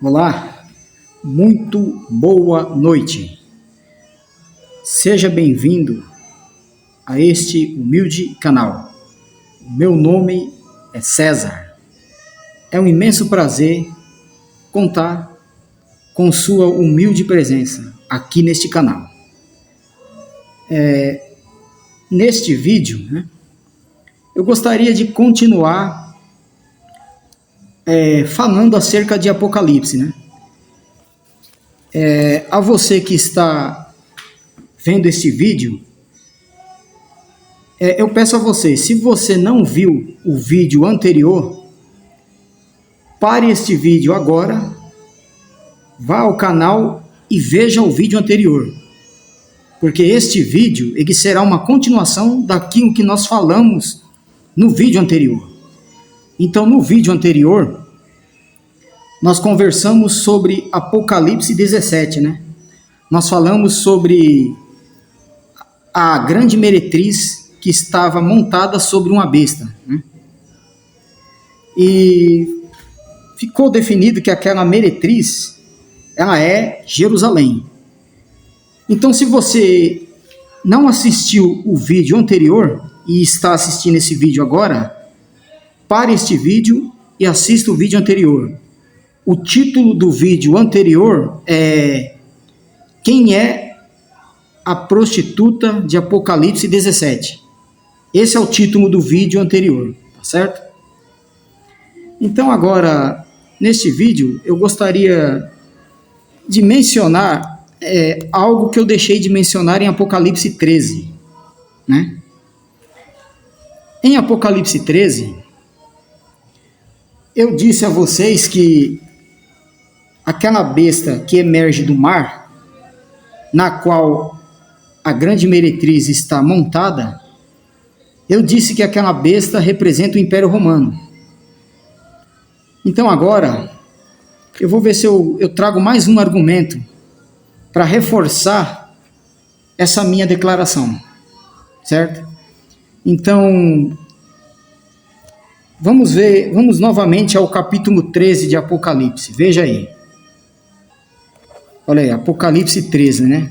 Olá, muito boa noite. Seja bem-vindo a este humilde canal. O meu nome é César. É um imenso prazer contar com sua humilde presença aqui neste canal. Neste vídeo, eu gostaria de continuar falando acerca de Apocalipse, a você que está vendo este vídeo, eu peço a você, se você não viu o vídeo anterior, pare este vídeo agora, vá ao canal e veja o vídeo anterior, porque este vídeo ele será uma continuação daquilo que nós falamos no vídeo anterior. Então, no vídeo anterior, nós conversamos sobre Apocalipse 17, Nós falamos sobre a grande meretriz que estava montada sobre uma besta, E ficou definido que aquela meretriz, ela é Jerusalém. Então, se você não assistiu o vídeo anterior e está assistindo esse vídeo agora, pare este vídeo e assista o vídeo anterior. O título do vídeo anterior é Quem é a prostituta de Apocalipse 17? Esse é o título do vídeo anterior, tá certo? Então agora, neste vídeo, eu gostaria de mencionar algo que eu deixei de mencionar em Apocalipse 13, Em Apocalipse 13, eu disse a vocês que aquela besta que emerge do mar, na qual a grande meretriz está montada, eu disse que aquela besta representa o Império Romano. Então agora, eu vou ver se eu trago mais um argumento para reforçar essa minha declaração, certo? Então, vamos novamente ao capítulo 13 de Apocalipse, veja aí. Olha aí, Apocalipse 13,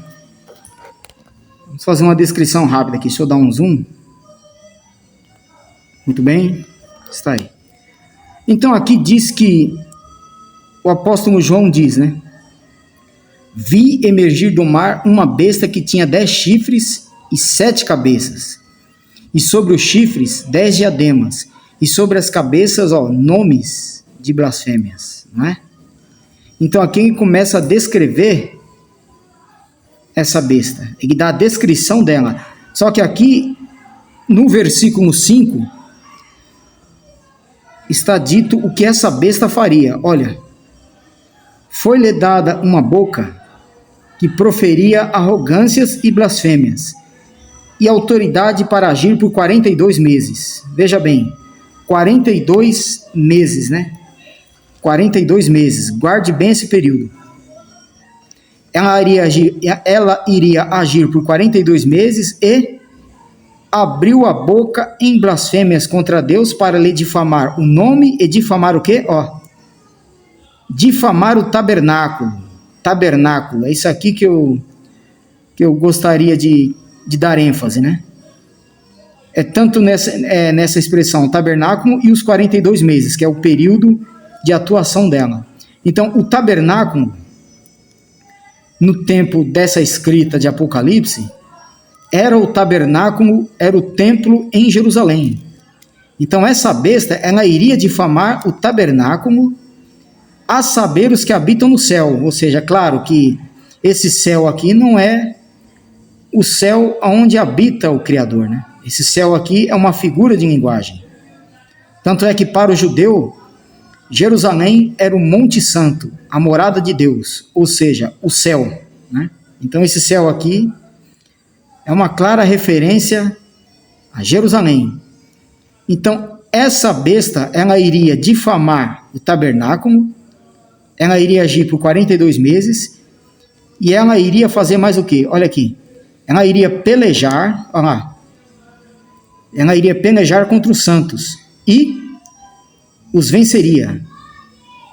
Vamos fazer uma descrição rápida aqui, deixa eu dar um zoom. Muito bem, está aí. Então aqui diz que o apóstolo João diz, Vi emergir do mar uma besta que tinha 10 chifres e 7 cabeças, e sobre os chifres 10 diademas, e sobre as cabeças, nomes de blasfêmias, Então aqui ele começa a descrever essa besta, ele dá a descrição dela. Só que aqui, no versículo 5, está dito o que essa besta faria. Olha, foi-lhe dada uma boca que proferia arrogâncias e blasfêmias, e autoridade para agir por 42 meses. Veja bem, 42 meses, 42 meses, guarde bem esse período. Ela iria agir por 42 meses e abriu a boca em blasfêmias contra Deus para lhe difamar o nome e difamar o quê? Difamar o tabernáculo. Tabernáculo, é isso aqui que eu gostaria de dar ênfase, É tanto nessa expressão, tabernáculo e os 42 meses, que é o período de atuação dela. Então, o tabernáculo, no tempo dessa escrita de Apocalipse, era o tabernáculo, era o templo em Jerusalém. Então, essa besta, ela iria difamar o tabernáculo, a saber os que habitam no céu. Ou seja, claro que esse céu aqui não é o céu onde habita o Criador, Esse céu aqui é uma figura de linguagem. Tanto é que para o judeu, Jerusalém era o Monte Santo, a morada de Deus, ou seja, o céu, Então esse céu aqui é uma clara referência a Jerusalém. Então essa besta, ela iria difamar o tabernáculo, ela iria agir por 42 meses, e ela iria fazer mais o quê? Olha aqui, ela iria pelejar, olha lá, ela iria pelejar contra os santos, e os venceria.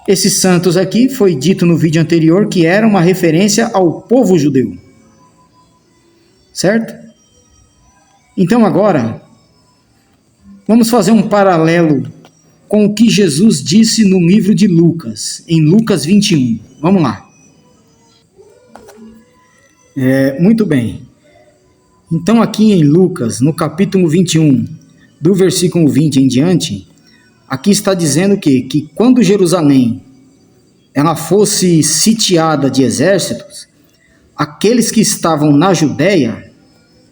Esses santos aqui, foi dito no vídeo anterior, que era uma referência ao povo judeu. Certo? Então agora, vamos fazer um paralelo com o que Jesus disse no livro de Lucas, em Lucas 21. Vamos lá. Muito bem. Então aqui em Lucas, no capítulo 21, do versículo 20 em diante, aqui está dizendo que quando Jerusalém ela fosse sitiada de exércitos, aqueles que estavam na Judéia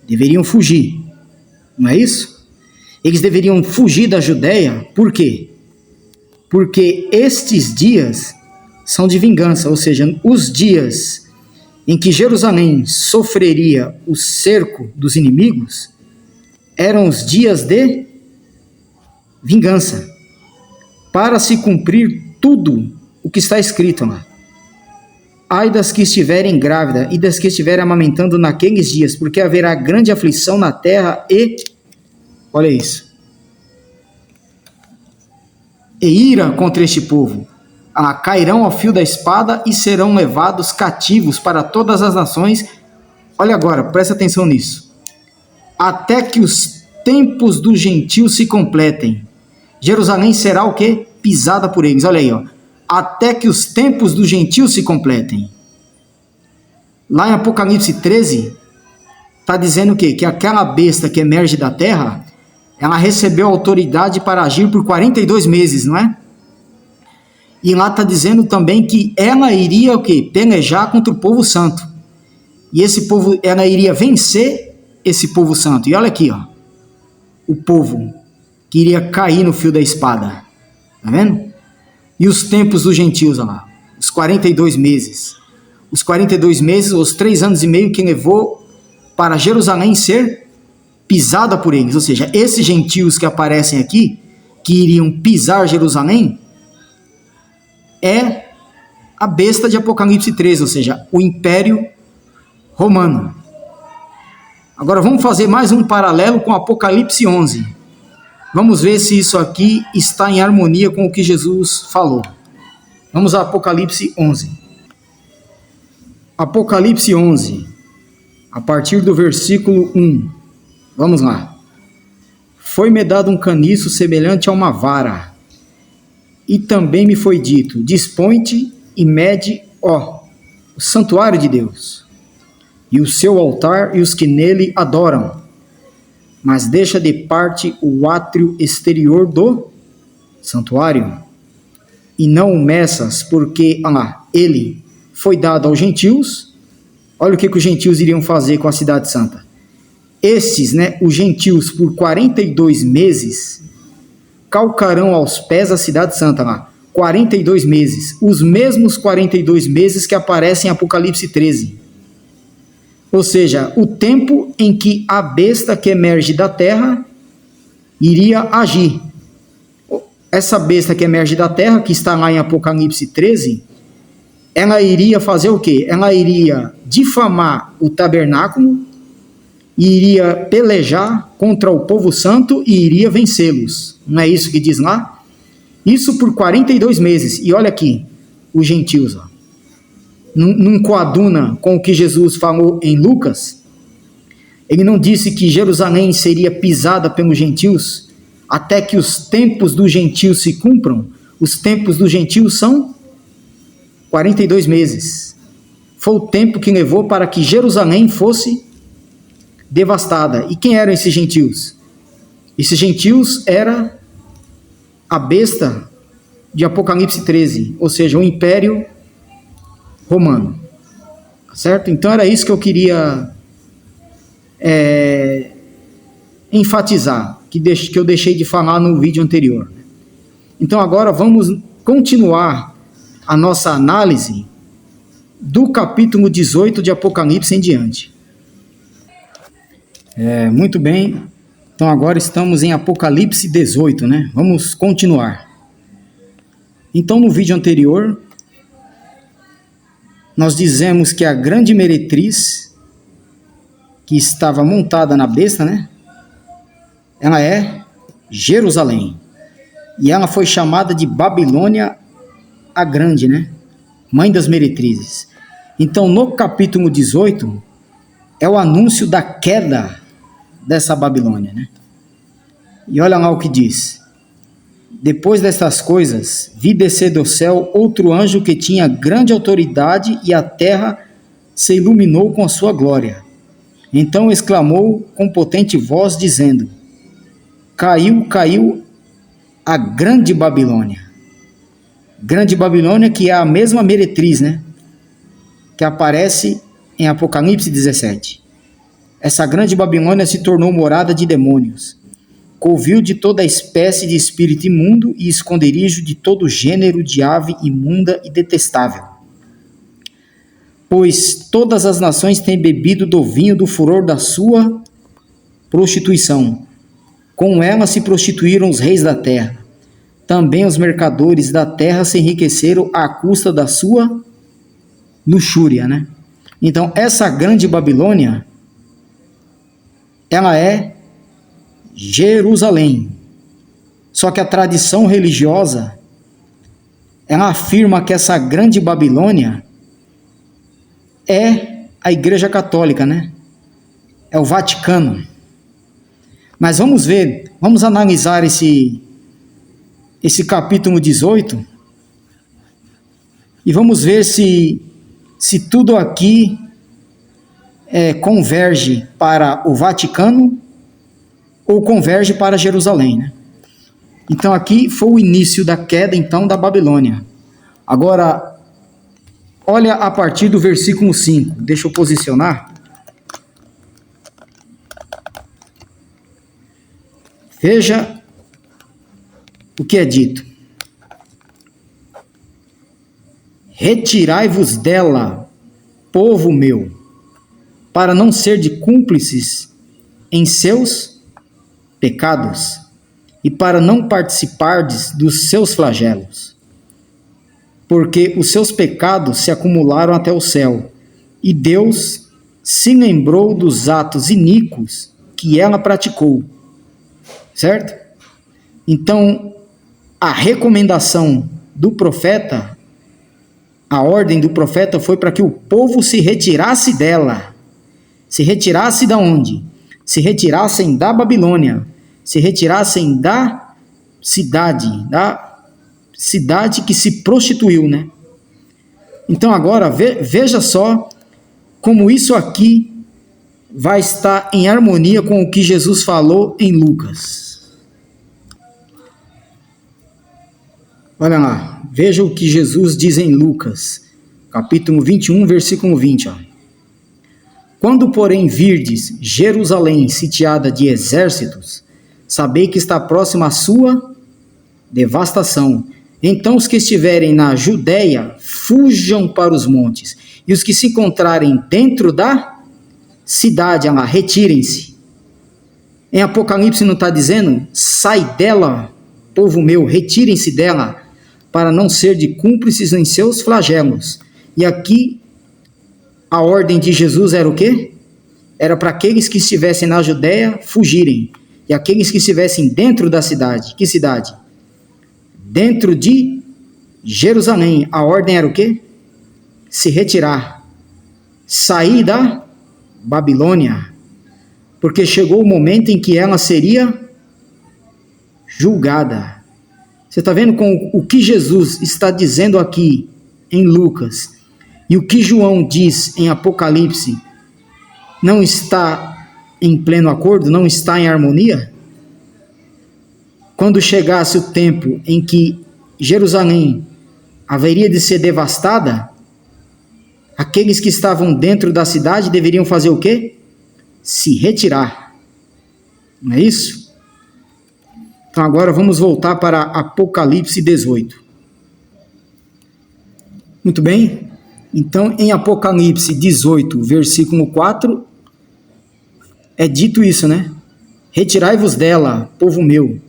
deveriam fugir. Não é isso? Eles deveriam fugir da Judéia, por quê? Porque estes dias são de vingança, ou seja, os dias em que Jerusalém sofreria o cerco dos inimigos eram os dias de vingança, para se cumprir tudo o que está escrito lá. Ai das que estiverem grávidas e das que estiverem amamentando naqueles dias, porque haverá grande aflição na terra e, olha isso, e ira contra este povo. Cairão ao fio da espada e serão levados cativos para todas as nações. Olha agora, presta atenção nisso. Até que os tempos dos gentios se completem. Jerusalém será o quê? Pisada por eles. Olha aí, ó. Até que os tempos dos gentios se completem. Lá em Apocalipse 13, está dizendo o quê? Que aquela besta que emerge da terra, ela recebeu autoridade para agir por 42 meses, não é? E lá está dizendo também que ela iria o quê? Pelejar contra o povo santo. E esse povo, ela iria vencer esse povo santo. E olha aqui, ó. O povo que iria cair no fio da espada. Tá vendo? E os tempos dos gentios, olha lá. Os 42 meses. Os 42 meses, os 3 anos e meio que levou para Jerusalém ser pisada por eles. Ou seja, esses gentios que aparecem aqui, que iriam pisar Jerusalém, é a besta de Apocalipse 13, ou seja, o Império Romano. Agora vamos fazer mais um paralelo com Apocalipse 11. Vamos ver se isso aqui está em harmonia com o que Jesus falou. Vamos a Apocalipse 11. Apocalipse 11, a partir do versículo 1. Vamos lá. Foi-me dado um caniço semelhante a uma vara, e também me foi dito, dispõe-te e mede, o santuário de Deus, e o seu altar e os que nele adoram, mas deixa de parte o átrio exterior do santuário, e não o meças, porque ele foi dado aos gentios. Olha o que os gentios iriam fazer com a cidade santa. Estes, os gentios, por 42 meses, calcarão aos pés a cidade santa lá. 42 meses. Os mesmos 42 meses que aparecem em Apocalipse 13. Ou seja, o tempo em que a besta que emerge da terra iria agir. Essa besta que emerge da terra, que está lá em Apocalipse 13, ela iria fazer o quê? Ela iria difamar o tabernáculo, iria pelejar contra o povo santo e iria vencê-los. Não é isso que diz lá? Isso por 42 meses. E olha aqui, os gentios, não coaduna com o que Jesus falou em Lucas. Ele não disse que Jerusalém seria pisada pelos gentios até que os tempos dos gentios se cumpram. Os tempos dos gentios são 42 meses. Foi o tempo que levou para que Jerusalém fosse devastada. E quem eram esses gentios? Esses gentios era a besta de Apocalipse 13, ou seja, o Império Romano. Certo? Então era isso que eu queria enfatizar, que eu deixei de falar no vídeo anterior. Então agora vamos continuar a nossa análise do capítulo 18 de Apocalipse em diante. Muito bem, então agora estamos em Apocalipse 18, né? Vamos continuar. Então no vídeo anterior, nós dizemos que a grande meretriz, que estava montada na besta, né? Ela é Jerusalém. E ela foi chamada de Babilônia a Grande, né? Mãe das meretrizes. Então, no capítulo 18, é o anúncio da queda dessa Babilônia, né? E olha lá o que diz. Depois destas coisas, vi descer do céu outro anjo que tinha grande autoridade e a terra se iluminou com a sua glória. Então exclamou com potente voz, dizendo: Caiu, caiu a grande Babilônia. Grande Babilônia, que é a mesma meretriz, né? Que aparece em Apocalipse 17. Essa grande Babilônia se tornou morada de demônios, covil de toda espécie de espírito imundo e esconderijo de todo gênero de ave imunda e detestável. Pois todas as nações têm bebido do vinho do furor da sua prostituição. Com ela se prostituíram os reis da terra. Também os mercadores da terra se enriqueceram à custa da sua luxúria, né? Então, essa grande Babilônia, ela é Jerusalém. Só que a tradição religiosa, ela afirma que essa grande Babilônia é a Igreja Católica, né? É o Vaticano. Mas vamos ver, vamos analisar esse capítulo 18 e vamos ver se tudo aqui converge para o Vaticano ou converge para Jerusalém, né? Então aqui foi o início da queda então da Babilônia. Agora, olha a partir do versículo 5, deixa eu posicionar. Veja o que é dito. Retirai-vos dela, povo meu, para não ser de cúmplices em seus pecados e para não participardes dos seus flagelos. Porque os seus pecados se acumularam até o céu, e Deus se lembrou dos atos iníquos que ela praticou. Certo? Então, a recomendação do profeta, a ordem do profeta foi para que o povo se retirasse dela. Se retirasse da onde? Se retirassem da Babilônia. Se retirassem da cidade que se prostituiu, né? Então agora, veja só como isso aqui vai estar em harmonia com o que Jesus falou em Lucas. Olha lá, veja o que Jesus diz em Lucas, capítulo 21, versículo 20. Ó. Quando, porém, virdes Jerusalém sitiada de exércitos, sabei que está próxima a sua devastação. Então os que estiverem na Judéia, fujam para os montes, e os que se encontrarem dentro da cidade, lá, retirem-se. Em Apocalipse não está dizendo, sai dela, povo meu, retirem-se dela, para não ser de cúmplices em seus flagelos. E aqui, a ordem de Jesus era o quê? Era para aqueles que estivessem na Judéia fugirem, e aqueles que estivessem dentro da cidade. Que cidade? Dentro de Jerusalém. A ordem era o quê? Se retirar. Sair da Babilônia. Porque chegou o momento em que ela seria julgada. Você está vendo com o que Jesus está dizendo aqui em Lucas e o que João diz em Apocalipse não está em pleno acordo, não está em harmonia? Quando chegasse o tempo em que Jerusalém haveria de ser devastada, aqueles que estavam dentro da cidade deveriam fazer o quê? Se retirar. Não é isso? Então agora vamos voltar para Apocalipse 18. Muito bem? Então em Apocalipse 18, versículo 4, é dito isso, né? Retirai-vos dela, povo meu,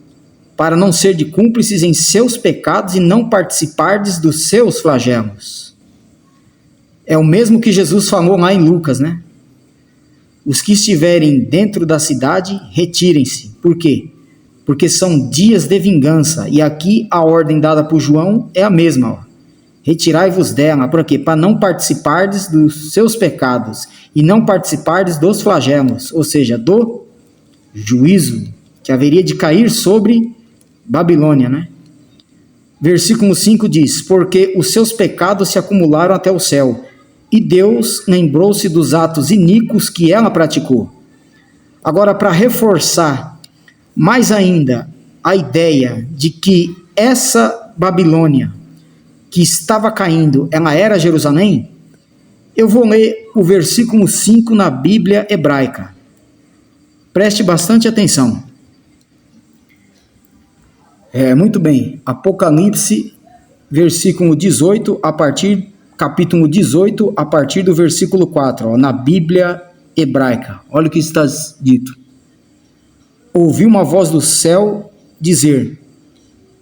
para não ser de cúmplices em seus pecados e não participardes dos seus flagelos. É o mesmo que Jesus falou lá em Lucas, né? Os que estiverem dentro da cidade, retirem-se. Por quê? Porque são dias de vingança. E aqui a ordem dada por João é a mesma. Ó. Retirai-vos dela, por quê? Para não participardes dos seus pecados e não participardes dos flagelos, ou seja, do juízo que haveria de cair sobre Babilônia, né? Versículo 5 diz: porque os seus pecados se acumularam até o céu, e Deus lembrou-se dos atos iníquos que ela praticou. Agora, para reforçar mais ainda a ideia de que essa Babilônia que estava caindo, ela era Jerusalém, eu vou ler o versículo 5 na Bíblia hebraica. Preste bastante atenção. Muito bem, Apocalipse, versículo 18, capítulo 18, a partir do versículo 4, na Bíblia hebraica. Olha o que está dito. Ouvi uma voz do céu dizer: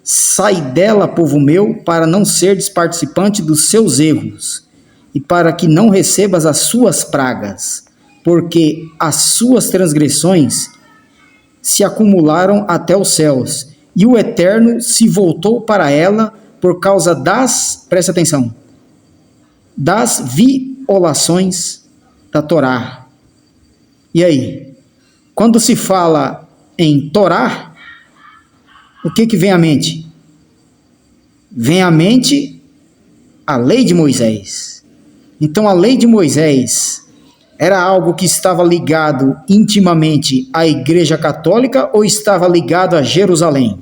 sai dela, povo meu, para não seres participante dos seus erros, e para que não recebas as suas pragas, porque as suas transgressões se acumularam até os céus, e o Eterno se voltou para ela por causa presta atenção, das violações da Torá. E aí? Quando se fala em Torá, o que vem à mente? Vem à mente a lei de Moisés. Então a lei de Moisés era algo que estava ligado intimamente à Igreja Católica ou estava ligado a Jerusalém?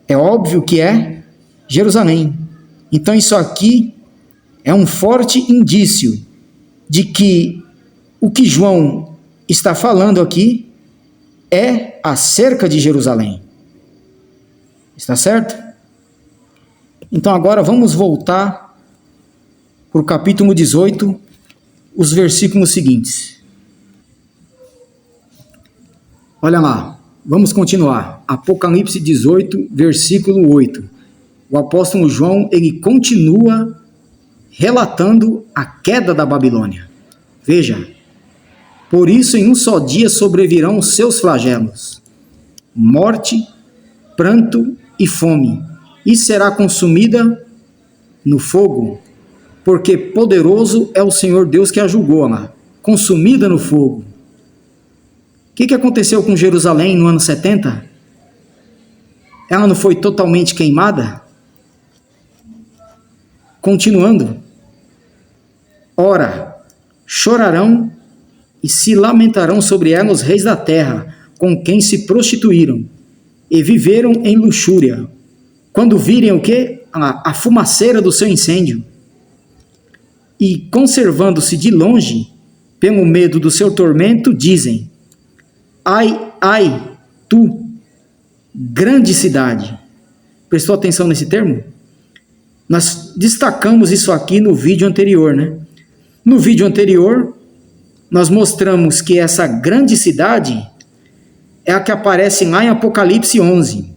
É óbvio que é Jerusalém. Então isso aqui é um forte indício de que o que João está falando aqui é acerca de Jerusalém. Está certo? Então agora vamos voltar para o capítulo 18, os versículos seguintes. Olha lá, vamos continuar. Apocalipse 18, versículo 8. O apóstolo João, ele continua relatando a queda da Babilônia. Veja: por isso em um só dia sobrevirão os seus flagelos, morte, pranto e fome, e será consumida no fogo, porque poderoso é o Senhor Deus que a julgou lá, consumida no fogo. O que aconteceu com Jerusalém no ano 70? Ela não foi totalmente queimada? Continuando. Ora, chorarão e se lamentarão sobre ela os reis da terra, com quem se prostituíram e viveram em luxúria, quando virem o quê? A fumaceira do seu incêndio. E conservando-se de longe, pelo medo do seu tormento, dizem: ai, ai, tu, grande cidade. Prestou atenção nesse termo? Nós destacamos isso aqui no vídeo anterior, né? No vídeo anterior, nós mostramos que essa grande cidade é a que aparece lá em Apocalipse 11.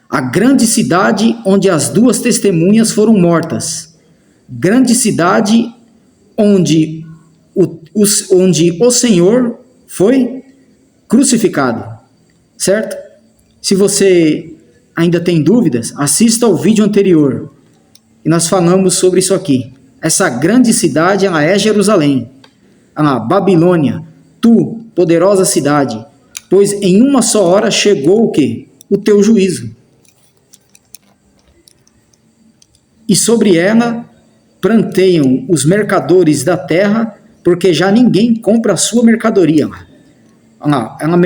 A grande cidade onde as duas testemunhas foram mortas. Grande cidade onde o Senhor foi crucificado. Certo? Se você ainda tem dúvidas, assista ao vídeo anterior. E nós falamos sobre isso aqui. Essa grande cidade, ela é Jerusalém. Babilônia, tu, poderosa cidade, pois em uma só hora chegou o quê? O teu juízo. E sobre ela pranteiam os mercadores da terra, porque já ninguém compra a sua mercadoria.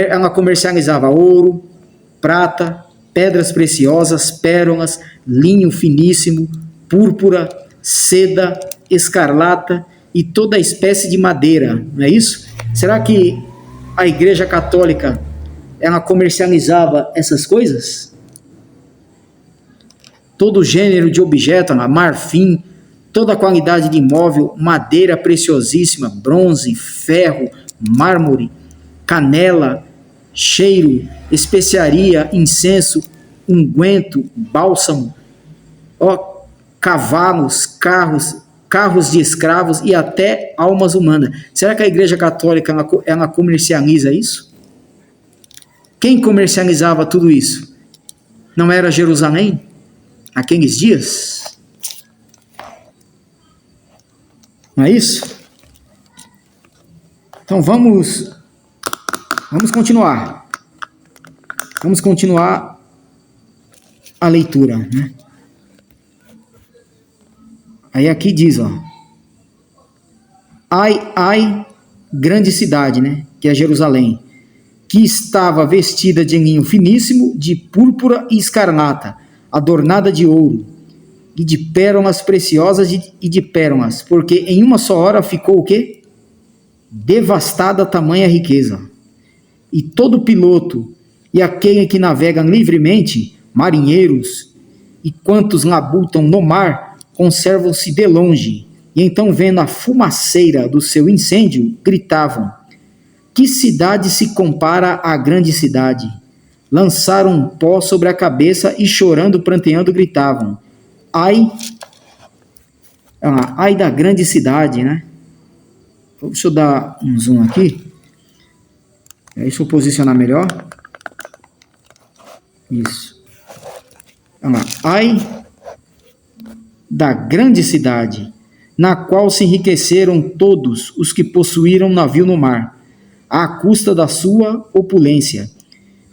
Ela comercializava ouro, prata, pedras preciosas, pérolas, linho finíssimo, púrpura, seda, escarlata e toda espécie de madeira, não é isso? Será que a Igreja Católica ela comercializava essas coisas? Todo gênero de objeto, marfim, toda a qualidade de móvel, madeira preciosíssima, bronze, ferro, mármore, canela, cheiro, especiaria, incenso, unguento, bálsamo, cavalos, carros de escravos e até almas humanas. Será que a Igreja Católica ela comercializa isso? Quem comercializava tudo isso? Não era Jerusalém? naqueles dias. Não é isso? Então vamos continuar. Vamos continuar a leitura, né? Aí aqui diz, ó. Ai, grande cidade, né? Que é Jerusalém, que estava vestida de linho finíssimo, de púrpura e escarlata, adornada de ouro, e de pérolas preciosas e de pérolas, porque em uma só hora ficou o quê? Devastada tamanha riqueza. E todo piloto e aquele que navega livremente, marinheiros e quantos labutam no mar, conservam-se de longe, e então, vendo a fumaceira do seu incêndio, gritavam: que cidade se compara à grande cidade? Lançaram um pó sobre a cabeça e, chorando, pranteando, gritavam: ai da grande cidade, né? Deixa eu dar um zoom aqui. Deixa eu posicionar melhor. Isso. Ai da grande cidade, na qual se enriqueceram todos os que possuíram navio no mar, à custa da sua opulência,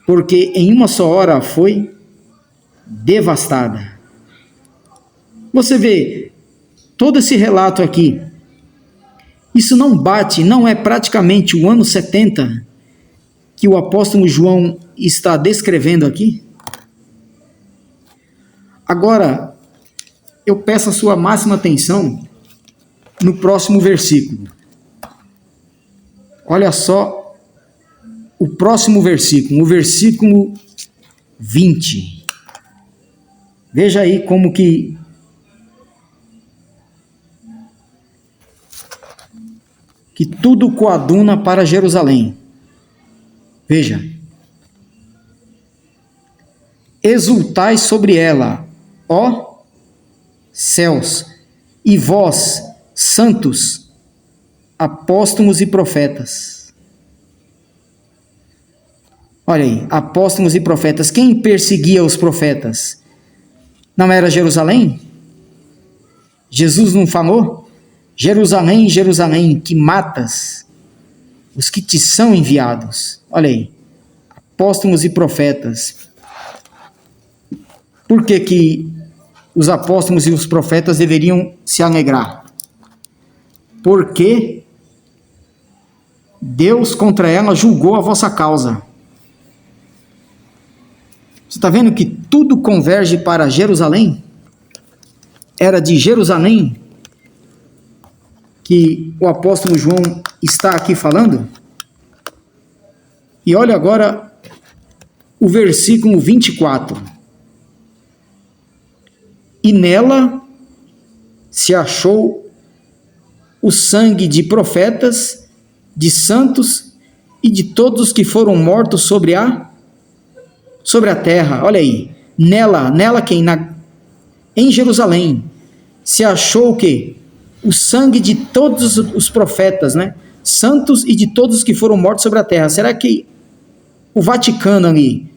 porque em uma só hora foi devastada. Você vê todo esse relato aqui. Isso não é praticamente o ano 70 que o apóstolo João está descrevendo aqui? Agora, eu peço a sua máxima atenção no próximo versículo. Olha só o próximo versículo, o versículo 20. Veja aí como que tudo coaduna para Jerusalém. Veja. Exultai sobre ela, ó céus, e vós, santos, apóstolos e profetas. Olha aí, apóstolos e profetas. Quem perseguia os profetas? Não era Jerusalém? Jesus não falou? Jerusalém, Jerusalém, que matas os que te são enviados. Olha aí, apóstolos e profetas. Por que os apóstolos e os profetas deveriam se alegrar? Porque Deus contra ela julgou a vossa causa. Você está vendo que tudo converge para Jerusalém? Era de Jerusalém que o apóstolo João está aqui falando? E olha agora o versículo 24. E nela se achou o sangue de profetas, de santos e de todos os que foram mortos sobre a terra. Olha aí, nela quem? Em Jerusalém se achou o quê? O sangue de todos os profetas, né? Santos e de todos os que foram mortos sobre a terra. Será que o Vaticano ali,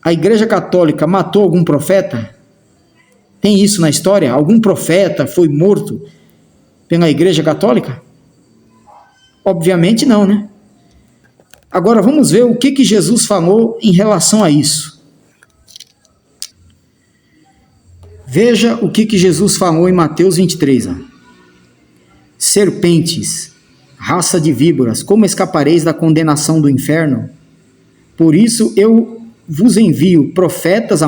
a Igreja Católica, matou algum profeta? Tem isso na história? Algum profeta foi morto pela Igreja Católica? Obviamente não, né? Agora vamos ver o que Jesus falou em relação a isso. Veja o que Jesus falou em Mateus 23. Serpentes, raça de víboras, como escapareis da condenação do inferno? Por isso eu vos envio profetas,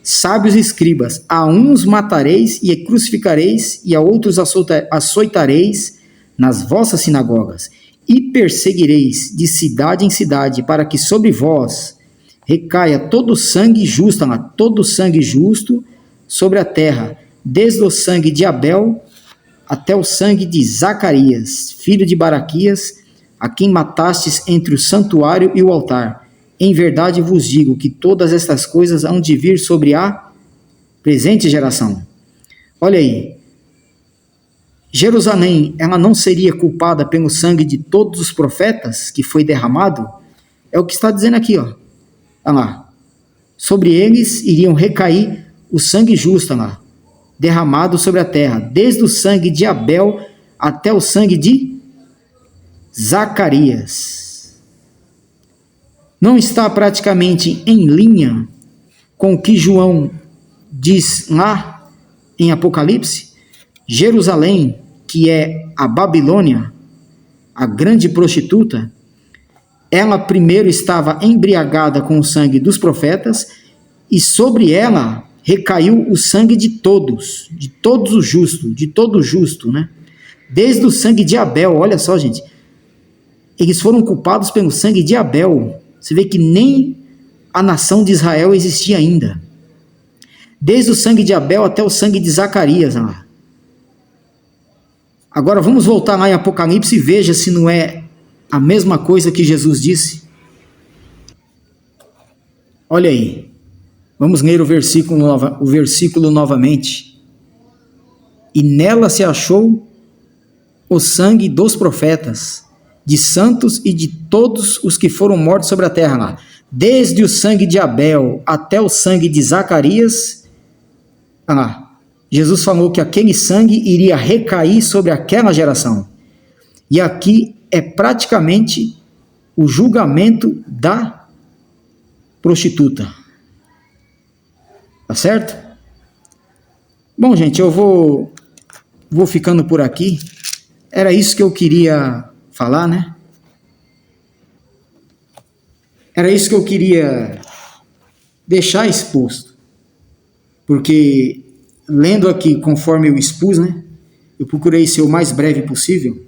sábios e escribas. A uns matareis e crucificareis, e a outros açoitareis nas vossas sinagogas, e perseguireis de cidade em cidade, para que sobre vós recaia todo sangue justo, todo sangue justo sobre a terra, desde o sangue de Abel até o sangue de Zacarias, filho de Baraquias, a quem matastes entre o santuário e o altar. Em verdade vos digo que todas estas coisas hão de vir sobre a presente geração. Olha aí, Jerusalém, ela não seria culpada pelo sangue de todos os profetas que foi derramado? É o que está dizendo aqui, ó. Olha lá. Sobre eles iriam recair o sangue justo lá, derramado sobre a terra, desde o sangue de Abel até o sangue de Zacarias. Não está praticamente em linha com o que João diz lá em Apocalipse? Jerusalém, que é a Babilônia, a grande prostituta, ela primeiro estava embriagada com o sangue dos profetas e sobre ela recaiu o sangue de todos os justos, de todo justo, né? Desde o sangue de Abel, olha só, gente, eles foram culpados pelo sangue de Abel. Você vê que nem a nação de Israel existia ainda. Desde o sangue de Abel até o sangue de Zacarias. Agora vamos voltar lá em Apocalipse e veja se não é a mesma coisa que Jesus disse. Olha aí. Vamos ler o versículo novamente. E nela se achou o sangue dos profetas, de santos e de todos os que foram mortos sobre a terra lá. Desde o sangue de Abel até o sangue de Zacarias. Jesus falou que aquele sangue iria recair sobre aquela geração. E aqui é praticamente o julgamento da prostituta. Tá certo? Bom, gente, eu vou ficando por aqui. Era isso que eu queria falar, né? Era isso que eu queria deixar exposto. Porque, lendo aqui conforme eu expus, né? Eu procurei ser o mais breve possível.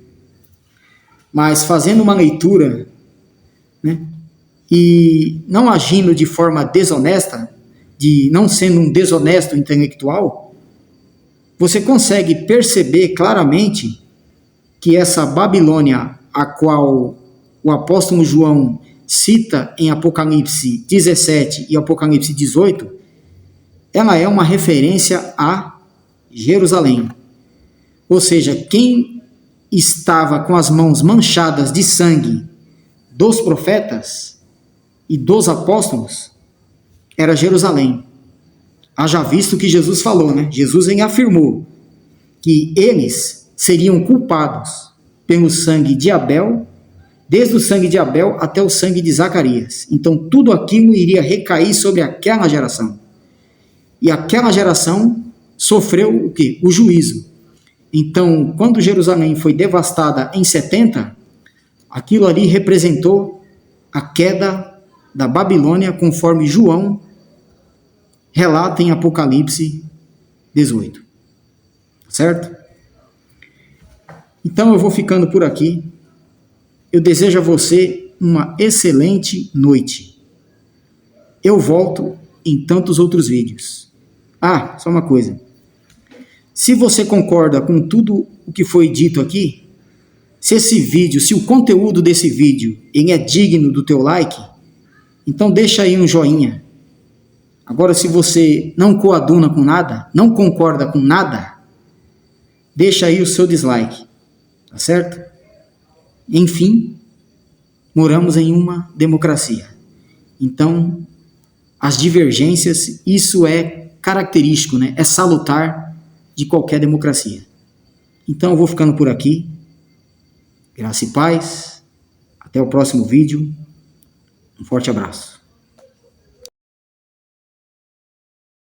Mas fazendo uma leitura, né? E não agindo de forma desonesta, de não sendo um desonesto intelectual, você consegue perceber claramente que essa Babilônia, a qual o apóstolo João cita em Apocalipse 17 e Apocalipse 18, ela é uma referência a Jerusalém. Ou seja, quem estava com as mãos manchadas de sangue dos profetas e dos apóstolos era Jerusalém. Haja visto que Jesus falou, né? Jesus afirmou que eles seriam culpados pelo sangue de Abel, desde o sangue de Abel até o sangue de Zacarias. Então tudo aquilo iria recair sobre aquela geração. E aquela geração sofreu o quê? O juízo. Então, quando Jerusalém foi devastada em 70, aquilo ali representou a queda da Babilônia, conforme João relata em Apocalipse 18. Certo? Então eu vou ficando por aqui. Eu desejo a você uma excelente noite. Eu volto em tantos outros vídeos. Só uma coisa. Se você concorda com tudo o que foi dito aqui, se o conteúdo desse vídeo ele é digno do teu like, então deixa aí um joinha. Agora, se você não coaduna com nada, não concorda com nada, deixa aí o seu dislike, tá certo? Enfim, moramos em uma democracia. Então, as divergências, isso é característico, né? É salutar de qualquer democracia. Então, eu vou ficando por aqui. Graça e paz. Até o próximo vídeo. Um forte abraço.